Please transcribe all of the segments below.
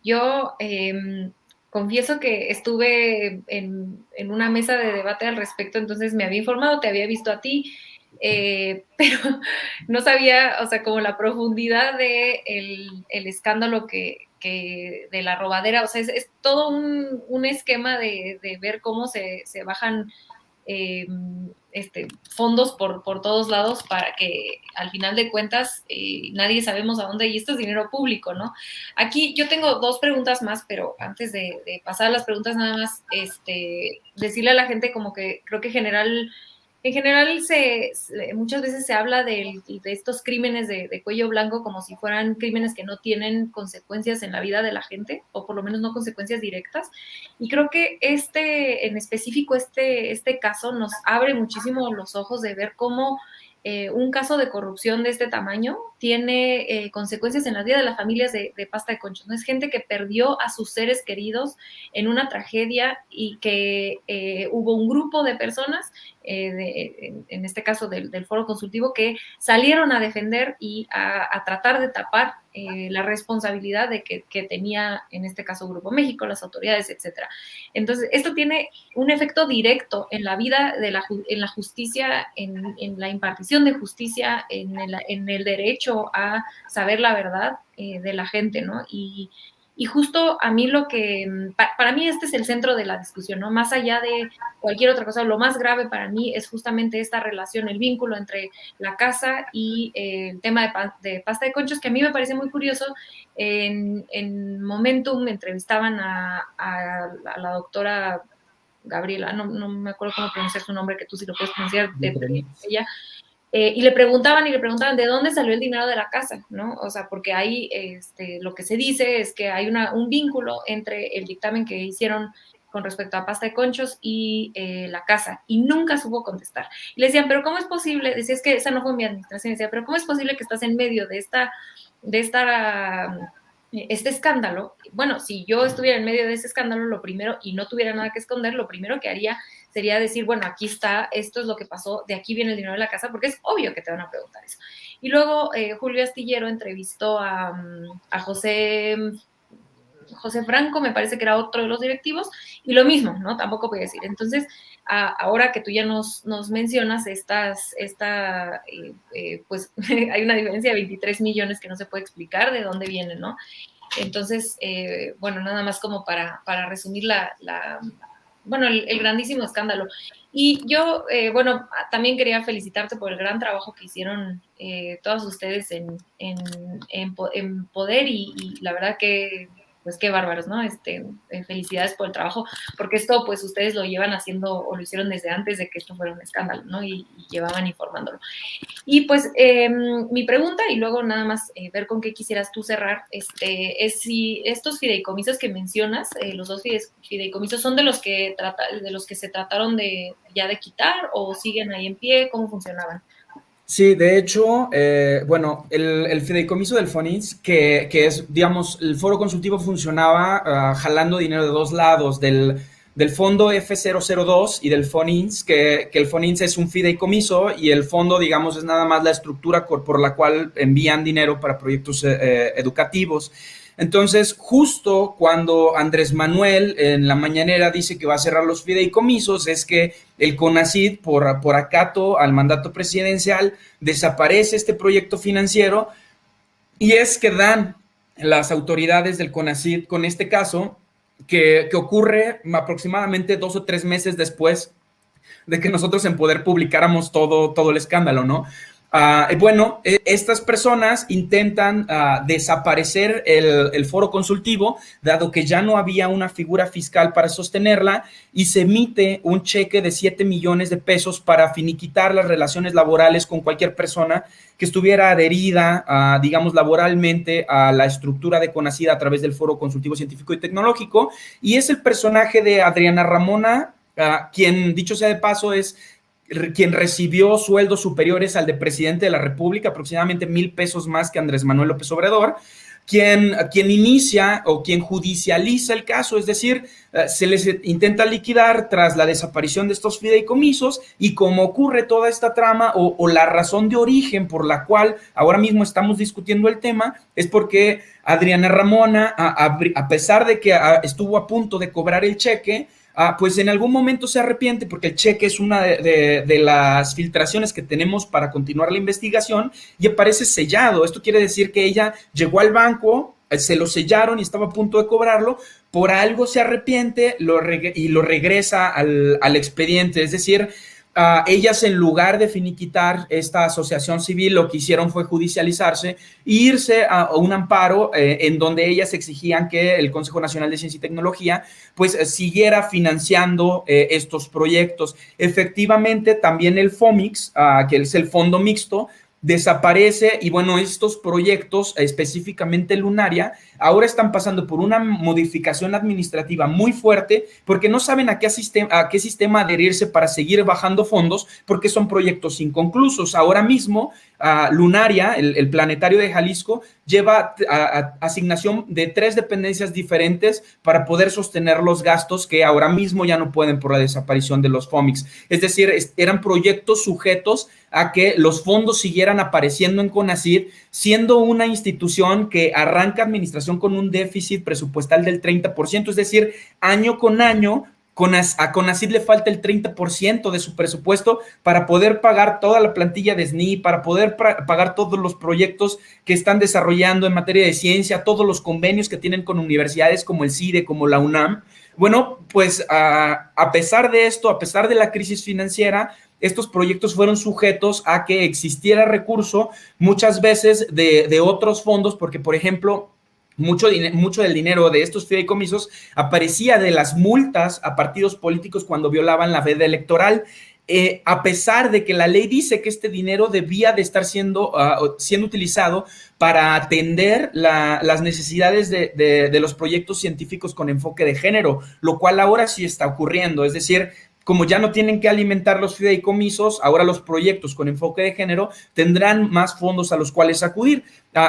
Yo confieso que estuve en una mesa de debate al respecto, entonces me había informado, te había visto a ti, pero no sabía, o sea, como la profundidad de el escándalo que de la robadera, o sea, es todo un esquema de ver cómo se bajan eh, fondos por todos lados para que al final de cuentas nadie sabemos a dónde, y esto es dinero público, ¿no? Aquí yo tengo dos preguntas más, pero antes de pasar a las preguntas, nada más decirle a la gente como que creo que en general muchas veces se habla de estos crímenes de cuello blanco como si fueran crímenes que no tienen consecuencias en la vida de la gente, o por lo menos no consecuencias directas. Y creo que en específico, este caso nos abre muchísimo los ojos de ver cómo un caso de corrupción de este tamaño tiene consecuencias en la vida de las familias de Pasta de Conchos, ¿no? Es gente que perdió a sus seres queridos en una tragedia y que hubo un grupo de personas, en este caso del foro consultivo, que salieron a defender y a tratar de tapar la responsabilidad que tenía, en este caso, Grupo México, las autoridades, etcétera. Entonces, esto tiene un efecto directo en la vida en la justicia, en la impartición de justicia, en el derecho a saber la verdad de la gente, ¿no? Y justo a mí para mí este es el centro de la discusión, ¿no? Más allá de cualquier otra cosa, lo más grave para mí es justamente esta relación, el vínculo entre la casa y el tema de Pasta de Conchos, que a mí me parece muy curioso. En Momentum entrevistaban a la doctora Gabriela, no me acuerdo cómo pronunciar su nombre, que tú sí lo puedes pronunciar, de ella, y le preguntaban de dónde salió el dinero de la casa, ¿no? O sea, porque ahí lo que se dice es que hay un vínculo entre el dictamen que hicieron con respecto a Pasta de Conchos y la casa, y nunca supo contestar. Y le decían, pero ¿cómo es posible? Decía, es que esa no fue mi administración. Decía, pero ¿cómo es posible que estás en medio de este escándalo? Bueno, si yo estuviera en medio de ese escándalo, lo primero, y no tuviera nada que esconder, lo primero que haría sería decir, bueno, aquí está, esto es lo que pasó, de aquí viene el dinero de la casa, porque es obvio que te van a preguntar eso. Y luego Julio Astillero entrevistó a José Franco, me parece que era otro de los directivos, y lo mismo, ¿no? Tampoco voy a decir. Entonces, ahora que tú ya nos mencionas pues hay una diferencia de 23 millones que no se puede explicar de dónde vienen, ¿no? Entonces, bueno, nada más como para resumir bueno, el grandísimo escándalo. Y yo, bueno, también quería felicitarte por el gran trabajo que hicieron todos ustedes en Poder, y la verdad que, pues qué bárbaros, ¿no? Felicidades por el trabajo, porque esto, pues ustedes lo llevan haciendo o lo hicieron desde antes de que esto fuera un escándalo, ¿no? Y llevaban informándolo. Y pues mi pregunta, y luego nada más ver con qué quisieras tú cerrar, es si estos fideicomisos que mencionas, los dos fideicomisos, son de los que se trataron ya de quitar, o siguen ahí en pie, ¿cómo funcionaban? Sí, de hecho, bueno, el fideicomiso del FONINS, que es, digamos, el foro consultivo funcionaba jalando dinero de dos lados, del fondo F002 y del FONINS, que el FONINS es un fideicomiso y el fondo, digamos, es nada más la estructura por la cual envían dinero para proyectos educativos. Entonces, justo cuando Andrés Manuel en la mañanera dice que va a cerrar los fideicomisos, es que el CONACYT, por acato al mandato presidencial, desaparece este proyecto financiero, y es que dan las autoridades del CONACYT con este caso que ocurre aproximadamente 2 o 3 meses después de que nosotros en Poder publicáramos todo el escándalo, ¿no? Bueno, estas personas intentan desaparecer el foro consultivo, dado que ya no había una figura fiscal para sostenerla, y se emite un cheque de 7 millones de pesos para finiquitar las relaciones laborales con cualquier persona que estuviera adherida, digamos, laboralmente a la estructura de CONACYT a través del Foro Consultivo Científico y Tecnológico, y es el personaje de Adriana Ramona, quien, dicho sea de paso, es quien recibió sueldos superiores al de presidente de la República, aproximadamente 1,000 pesos más que Andrés Manuel López Obrador, quien inicia o quien judicializa el caso, es decir, se les intenta liquidar tras la desaparición de estos fideicomisos, y como ocurre toda esta trama o la razón de origen por la cual ahora mismo estamos discutiendo el tema es porque Adriana Ramona, a pesar de que estuvo a punto de cobrar el cheque, pues en algún momento se arrepiente porque el cheque es una de las filtraciones que tenemos para continuar la investigación y aparece sellado. Esto quiere decir que ella llegó al banco, se lo sellaron y estaba a punto de cobrarlo, por algo se arrepiente y lo regresa al expediente. Es decir, ellas, en lugar de finiquitar esta asociación civil, lo que hicieron fue judicializarse e irse a un amparo en donde ellas exigían que el Consejo Nacional de Ciencia y Tecnología pues siguiera financiando estos proyectos. Efectivamente, también el FOMIX, que es el Fondo Mixto, desaparece, y bueno, estos proyectos, específicamente Lunaria, ahora están pasando por una modificación administrativa muy fuerte porque no saben a qué sistema adherirse para seguir bajando fondos, porque son proyectos inconclusos. Ahora mismo, Lunaria, el planetario de Jalisco, lleva asignación de 3 dependencias diferentes para poder sostener los gastos que ahora mismo ya no pueden por la desaparición de los FOMIX. Es decir, eran proyectos sujetos a que los fondos siguieran apareciendo en CONACYT, siendo una institución que arranca administración con un déficit presupuestal del 30%, es decir, año con año a CONACYT le falta el 30% de su presupuesto para poder pagar toda la plantilla de SNI, para poder pagar todos los proyectos que están desarrollando en materia de ciencia, todos los convenios que tienen con universidades como el CIDE, como la UNAM. Bueno, pues a pesar de esto, a pesar de la crisis financiera, estos proyectos fueron sujetos a que existiera recurso muchas veces de otros fondos, porque, por ejemplo, mucho del dinero de estos fideicomisos aparecía de las multas a partidos políticos cuando violaban la veda electoral. A pesar de que la ley dice que este dinero debía de estar siendo utilizado para atender las necesidades de los proyectos científicos con enfoque de género, lo cual ahora sí está ocurriendo. Es decir, como ya no tienen que alimentar los fideicomisos, ahora los proyectos con enfoque de género tendrán más fondos a los cuales acudir.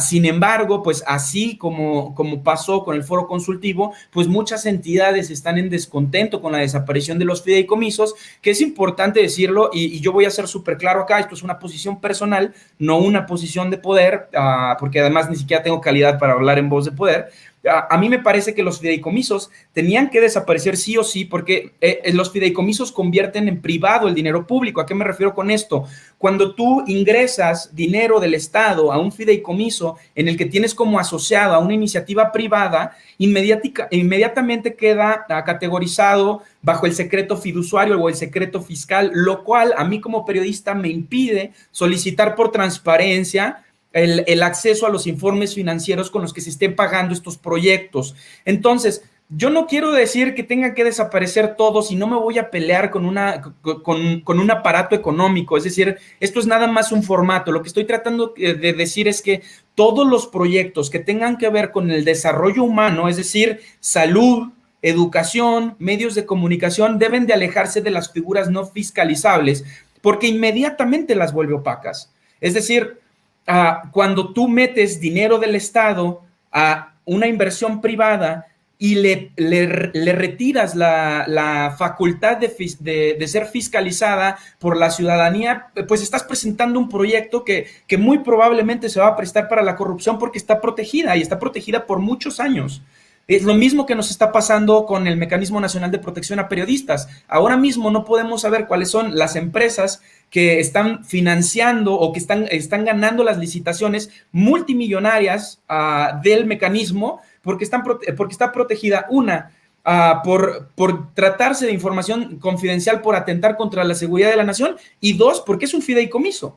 Sin embargo, pues así como pasó con el foro consultivo, pues muchas entidades están en descontento con la desaparición de los fideicomisos, que es importante decirlo, y yo voy a ser súper claro acá, esto es una posición personal, no una posición de poder, porque además ni siquiera tengo calidad para hablar en voz de poder. A mí me parece que los fideicomisos tenían que desaparecer sí o sí, porque los fideicomisos convierten en privado el dinero público. ¿A qué me refiero con esto? Cuando tú ingresas dinero del Estado a un fideicomiso en el que tienes como asociado a una iniciativa privada, inmediatamente queda categorizado bajo el secreto fiduciario o el secreto fiscal, lo cual a mí como periodista me impide solicitar por transparencia el acceso a los informes financieros con los que se estén pagando estos proyectos. Entonces, yo no quiero decir que tengan que desaparecer todos y no me voy a pelear con un aparato económico. Es decir, esto es nada más un formato. Lo que estoy tratando de decir es que todos los proyectos que tengan que ver con el desarrollo humano, es decir, salud, educación, medios de comunicación, deben de alejarse de las figuras no fiscalizables, porque inmediatamente las vuelve opacas. Es decir, cuando tú metes dinero del Estado a una inversión privada y le retiras la facultad de ser fiscalizada por la ciudadanía, pues estás presentando un proyecto que muy probablemente se va a prestar para la corrupción porque está protegida y está protegida por muchos años. Es lo mismo que nos está pasando con el Mecanismo Nacional de Protección a Periodistas. Ahora mismo no podemos saber cuáles son las empresas que están financiando o que están ganando las licitaciones multimillonarias del mecanismo porque está protegida, una, por tratarse de información confidencial, por atentar contra la seguridad de la nación, y dos, porque es un fideicomiso.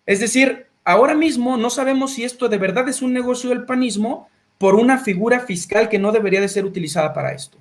Es decir, ahora mismo no sabemos si esto de verdad es un negocio del panismo por una figura fiscal que no debería de ser utilizada para esto.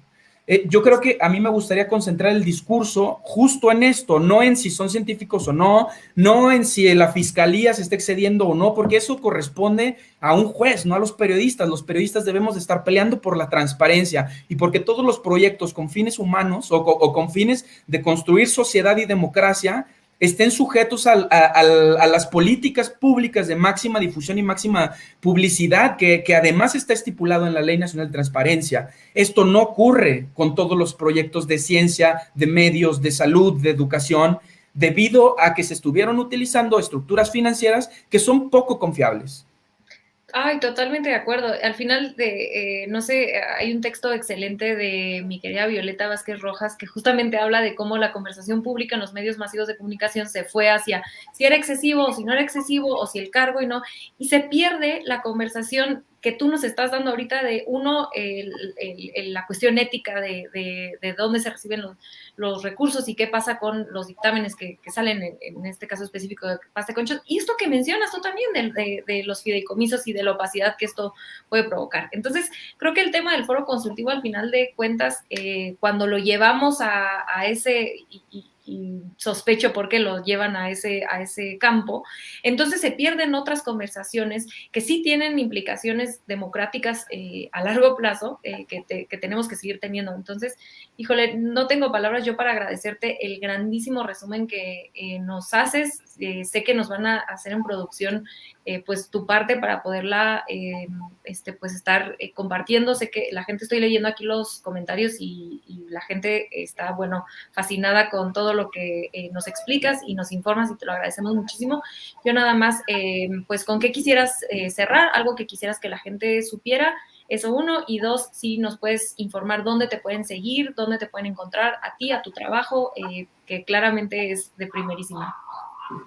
Yo creo que a mí me gustaría concentrar el discurso justo en esto, no en si son científicos o no, no en si la fiscalía se está excediendo o no, porque eso corresponde a un juez, no a los periodistas. Los periodistas debemos de estar peleando por la transparencia y porque todos los proyectos con fines humanos o con fines de construir sociedad y democracia estén sujetos a las políticas públicas de máxima difusión y máxima publicidad, que además está estipulado en la Ley Nacional de Transparencia. Esto no ocurre con todos los proyectos de ciencia, de medios, de salud, de educación, debido a que se estuvieron utilizando estructuras financieras que son poco confiables. Ay, totalmente de acuerdo. Al final no sé, hay un texto excelente de mi querida Violeta Vázquez Rojas que justamente habla de cómo la conversación pública en los medios masivos de comunicación se fue hacia si era excesivo o si no era excesivo o si el cargo y no, y se pierde la conversación que tú nos estás dando ahorita de uno, la cuestión ética de dónde se reciben los recursos y qué pasa con los dictámenes que salen en este caso específico de pasta conchos. Y esto que mencionas tú también de los fideicomisos y de la opacidad que esto puede provocar. Entonces, creo que el tema del foro consultivo, al final de cuentas, cuando lo llevamos a ese, y sospecho por qué lo llevan a ese campo, entonces se pierden otras conversaciones que sí tienen implicaciones democráticas a largo plazo que tenemos que seguir teniendo. Entonces, híjole, no tengo palabras yo para agradecerte el grandísimo resumen que nos haces. Sé que nos van a hacer en producción pues tu parte para poderla pues estar compartiendo. Sé que la gente, estoy leyendo aquí los comentarios y la gente está, bueno, fascinada con todo lo que nos explicas y nos informas y te lo agradecemos muchísimo. Yo nada más, pues, ¿con qué quisieras cerrar? Algo que quisieras que la gente supiera. Eso uno, y dos, si nos puedes informar dónde te pueden seguir, dónde te pueden encontrar a ti, a tu trabajo, que claramente es de primerísima.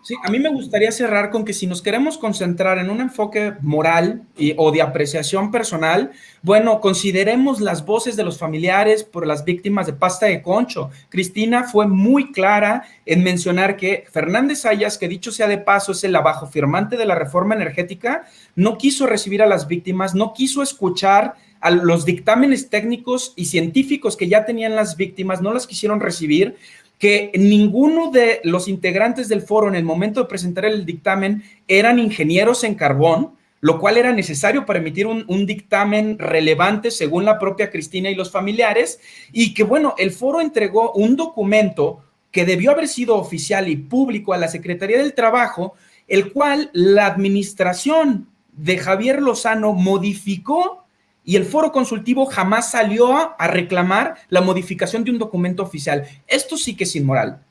Sí, a mí me gustaría cerrar con que si nos queremos concentrar en un enfoque moral o de apreciación personal, bueno, consideremos las voces de los familiares por las víctimas de pasta de concho. Cristina fue muy clara en mencionar que Fernández Ayas, que dicho sea de paso es el abajo firmante de la reforma energética, no quiso recibir a las víctimas, no quiso escuchar a los dictámenes técnicos y científicos que ya tenían las víctimas, no las quisieron recibir, que ninguno de los integrantes del foro en el momento de presentar el dictamen eran ingenieros en carbón, lo cual era necesario para emitir un dictamen relevante según la propia Cristina y los familiares, y que bueno, el foro entregó un documento que debió haber sido oficial y público a la Secretaría del Trabajo, el cual la administración de Javier Lozano modificó y el foro consultivo jamás salió a reclamar la modificación de un documento oficial. Esto sí que es inmoral.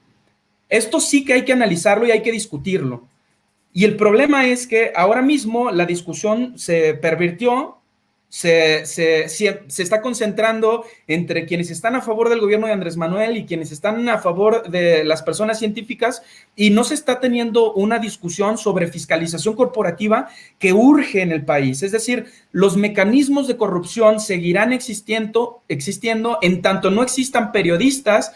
Esto sí que hay que analizarlo y hay que discutirlo. Y el problema es que ahora mismo la discusión se pervirtió, se está concentrando entre quienes están a favor del gobierno de Andrés Manuel y quienes están a favor de las personas científicas, y no se está teniendo una discusión sobre fiscalización corporativa que urge en el país. Es decir, los mecanismos de corrupción seguirán existiendo en tanto no existan periodistas,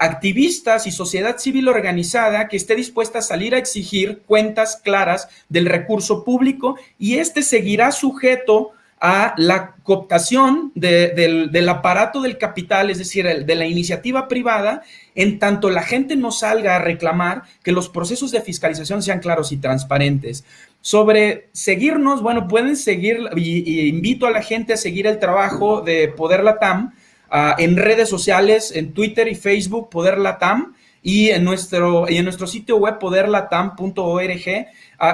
activistas y sociedad civil organizada que esté dispuesta a salir a exigir cuentas claras del recurso público, y este seguirá sujeto a la cooptación del aparato del capital, es decir, de la iniciativa privada, en tanto la gente no salga a reclamar que los procesos de fiscalización sean claros y transparentes. Sobre seguirnos, bueno, pueden seguir, y invito a la gente a seguir el trabajo de Poder Latam, en redes sociales, en Twitter y Facebook, Poder Latam, y en nuestro sitio web poderlatam.org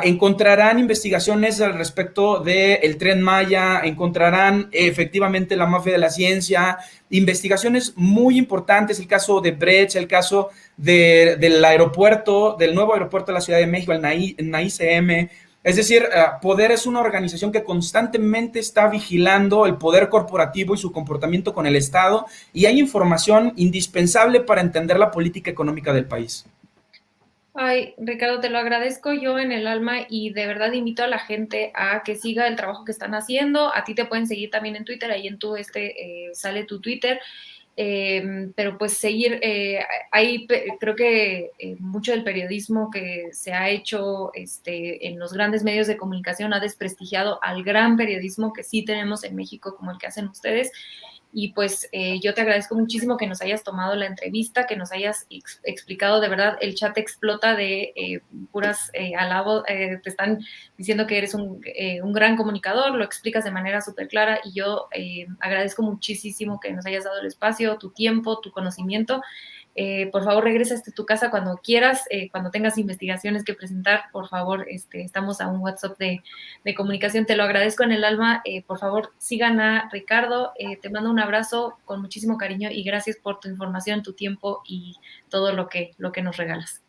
encontrarán investigaciones al respecto del Tren Maya, encontrarán efectivamente la mafia de la ciencia, investigaciones muy importantes, el caso de Brecht, el caso del aeropuerto, del nuevo aeropuerto de la Ciudad de México, el NAICM. Es decir, Poder es una organización que constantemente está vigilando el poder corporativo y su comportamiento con el Estado, y hay información indispensable para entender la política económica del país. Ay, Ricardo, te lo agradezco yo en el alma y de verdad invito a la gente a que siga el trabajo que están haciendo. A ti te pueden seguir también en Twitter, ahí en sale tu Twitter. Pero pues seguir, ahí creo que mucho del periodismo que se ha hecho en los grandes medios de comunicación ha desprestigiado al gran periodismo que sí tenemos en México como el que hacen ustedes. Y pues yo te agradezco muchísimo que nos hayas tomado la entrevista, que nos hayas explicado, de verdad, el chat explota de puras alabos, te están diciendo que eres un gran comunicador, lo explicas de manera súper clara y yo agradezco muchísimo que nos hayas dado el espacio, tu tiempo, tu conocimiento. Por favor, regresa a tu casa cuando quieras, cuando tengas investigaciones que presentar, por favor, estamos a un WhatsApp de comunicación, te lo agradezco en el alma. Por favor, sigan a Ricardo, te mando un abrazo con muchísimo cariño y gracias por tu información, tu tiempo y todo lo que nos regalas.